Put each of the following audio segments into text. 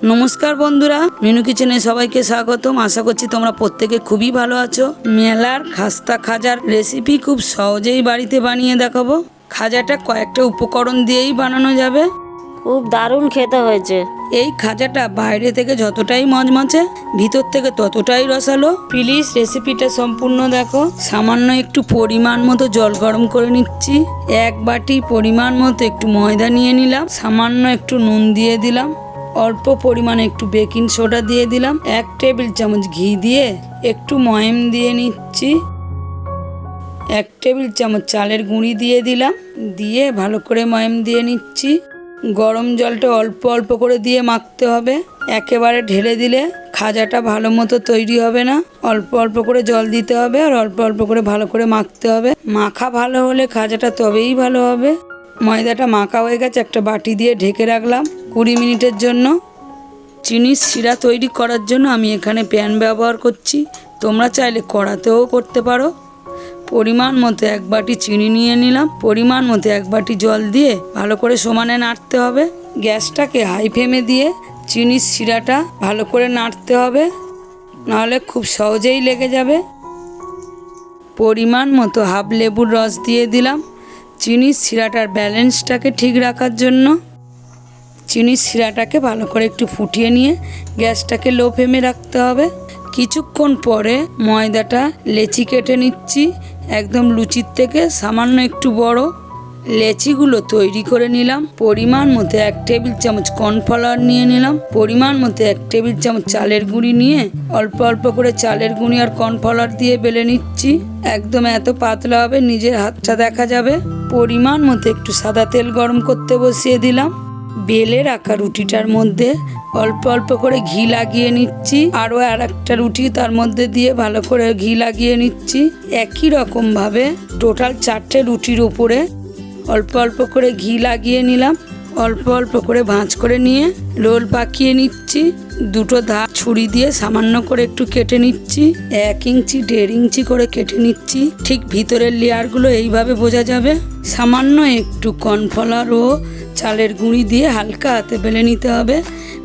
নমস্কার বন্ধুরা, মিনু কিচেনে সবাইকে স্বাগতম। আশা করছি তোমরা প্রত্যেকে খুবই ভালো আছো। মেলার খাস্তা খাজার রেসিপি খুব সহজেই বাড়িতে বানিয়ে দেখাবো। খাজাটা কয়েকটা উপকরণ দিয়েই বানানো যাবে। খুব দারুণ খেতে হয়েছে। এই খাজাটা বাইরে থেকে যতটাই মচমচে, ভিতর থেকে ততটাই রসালো। প্লিজ রেসিপিটা সম্পূর্ণ দেখো। সামান্য একটু পরিমাণ মতো জল গরম করে নিচ্ছি। 1 বাটি পরিমাণ মতো একটু ময়দা নিয়ে নিলাম। সামান্য একটু নুন দিয়ে দিলাম। অল্প পরিমাণে একটু বেকিং সোডা দিয়ে দিলাম। 1 টেবিল চামচ ঘি দিয়ে একটু ময়ম দিয়ে নিচ্ছি। 1 টেবিল চামচ চালের গুঁড়ি দিয়ে দিলাম। দিয়ে ভালো করে ময়ম দিয়ে নিচ্ছি। গরম জলটা অল্প অল্প করে দিয়ে মাখতে হবে। একেবারে ঢেলে দিলে খাজাটা ভালো মতো তৈরি হবে না। অল্প অল্প করে জল দিতে হবে আর অল্প অল্প করে ভালো করে মাখতে হবে। মাখা ভালো হলে খাজাটা তবেই ভালো হবে। ময়দাটা মাখা হয়ে গেছে, একটা বাটি দিয়ে ঢেকে রাখলাম 20 মিনিটের জন্য। চিনির শিরা তৈরি করার জন্য আমি এখানে প্যান ব্যবহার করছি। তোমরা চাইলে কড়াতেও করতে পারো। পরিমাণ মতো 1 বাটি চিনি নিয়ে নিলাম। পরিমাণ মতো 1 বাটি জল দিয়ে ভালো করে সমানে নাড়তে হবে। গ্যাসটাকে হাই ফ্লেমে দিয়ে চিনির শিরাটা ভালো করে নাড়তে হবে, নাহলে খুব সহজেই লেগে যাবে। পরিমাণ মতো হাফ লেবুর রস দিয়ে দিলাম চিনির শিরাটার ব্যালেন্সটাকে ঠিক রাখার জন্য। চিনির শিরাটাকে ভালো করে একটু ফুটিয়ে নিয়ে গ্যাসটাকে লো ফ্লেমে রাখতে হবে। কিছুক্ষণ পরে ময়দাটা লেচি কেটে নিচ্ছি। একদম লুচির থেকে সামান্য একটু বড় লেচিগুলো তৈরি করে নিলাম। পরিমাণ মতো 1 টেবিল চামচ কর্নফ্লাওয়ার নিয়ে নিলাম। পরিমাণ মতো 1 টেবিল চামচ চালের গুঁড়ি নিয়ে অল্প অল্প করে চালের গুঁড়ি আর কর্নফ্লাওয়ার দিয়ে বেলে নিচ্ছি। একদম এত পাতলা হবে নিজের হাতটা দেখা যাবে। পরিমাণ মতো একটু সাদা তেল গরম করতে বসিয়ে দিলাম। বেলে রাখা রুটিটার মধ্যে অল্প অল্প করে ঘি লাগিয়ে নিচ্ছি। আরও আরেকটা রুটি তার মধ্যে দিয়ে ভালো করে ঘি লাগিয়ে নিচ্ছি। একই রকমভাবে টোটাল 4টে রুটির উপরে অল্প অল্প করে ঘি লাগিয়ে নিলাম। অল্প অল্প করে ভাঁজ করে নিয়ে রোল পাকিয়ে নিচ্ছি। দুটো ধার ছুরি দিয়ে সামান্য করে একটু কেটে নিচ্ছি। 1 ইঞ্চি 1.5 ইঞ্চি করে কেটে নিচ্ছি। ঠিক ভিতরের লেয়ারগুলো এইভাবে বোঝা যাবে। সামান্য একটু কর্নফ্লাওয়ার ও চালের গুঁড়ি দিয়ে হালকা হাতে বেলে নিতে হবে।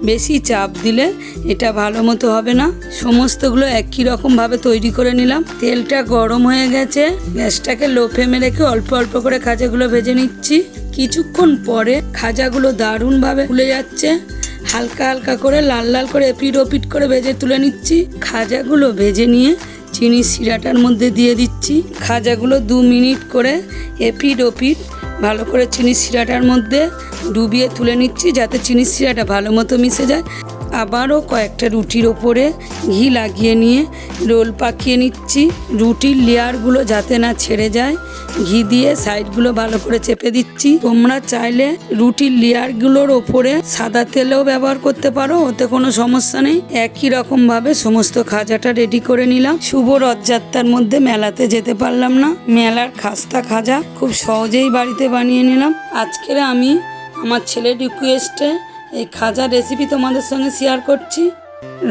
বেশি চাপ দিলে এটা ভালো মতো হবে না। সমস্তগুলো একই রকমভাবে তৈরি করে নিলাম। তেলটা গরম হয়ে গেছে। গ্যাসটাকে লো ফ্লেমে রেখে অল্প অল্প করে খাজাগুলো ভেজে নিচ্ছি। কিছুক্ষণ পরে খাজাগুলো দারুণভাবে ফুলে যাচ্ছে। হালকা হালকা করে লাল লাল করে এপিট ওপিট করে ভেজে তুলে নিচ্ছি। খাজাগুলো ভেজে নিয়ে চিনির শিরাটার মধ্যে দিয়ে দিচ্ছি। খাজাগুলো 2 মিনিট করে এপিট ওপিট ভালো করে চিনির শিরাটার মধ্যে ডুবিয়ে তুলে নিচ্ছি, যাতে চিনির শিরাটা ভালো মতো মিশে যায়। আবারও কয়েকটা রুটির ওপরে ঘি লাগিয়ে নিয়ে রোল পাকিয়ে নিচ্ছি। রুটির লেয়ারগুলো যাতে না ছেড়ে যায় ঘি দিয়ে সাইডগুলো ভালো করে চেপে দিচ্ছি। তোমরা চাইলে রুটির লেয়ারগুলোর ওপরে সাদা তেলও ব্যবহার করতে পারো, ওতে কোনো সমস্যা নেই। একই রকমভাবে সমস্ত খাজাটা রেডি করে নিলাম। শুভ রথযাত্রার মধ্যে মেলাতে যেতে পারলাম না। মেলার খাস্তা খাজা খুব সহজেই বাড়িতে বানিয়ে নিলাম। আজকের আমি আমার ছেলের রিকোয়েস্টে এই খাজার রেসিপি তোমাদের সঙ্গে শেয়ার করছি।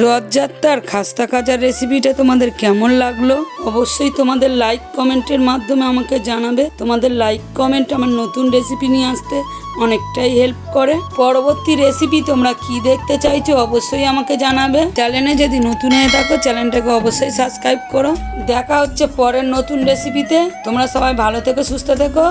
রথযাত্রার খাস্তা খাজার রেসিপিটা তোমাদের কেমন লাগলো অবশ্যই তোমাদের লাইক কমেন্টের মাধ্যমে আমাকে জানাবে। তোমাদের লাইক কমেন্ট আমার নতুন রেসিপি নিয়ে আসতে অনেকটাই হেল্প করে। পরবর্তী রেসিপি তোমরা কি দেখতে চাইছো অবশ্যই আমাকে জানাবে। চ্যানেলে যদি নতুন হয়ে থাকো চ্যানেলটাকে অবশ্যই সাবস্ক্রাইব করো। দেখা হচ্ছে পরের নতুন রেসিপিতে। তোমরা সবাই ভালো থেকো, সুস্থ থেকো।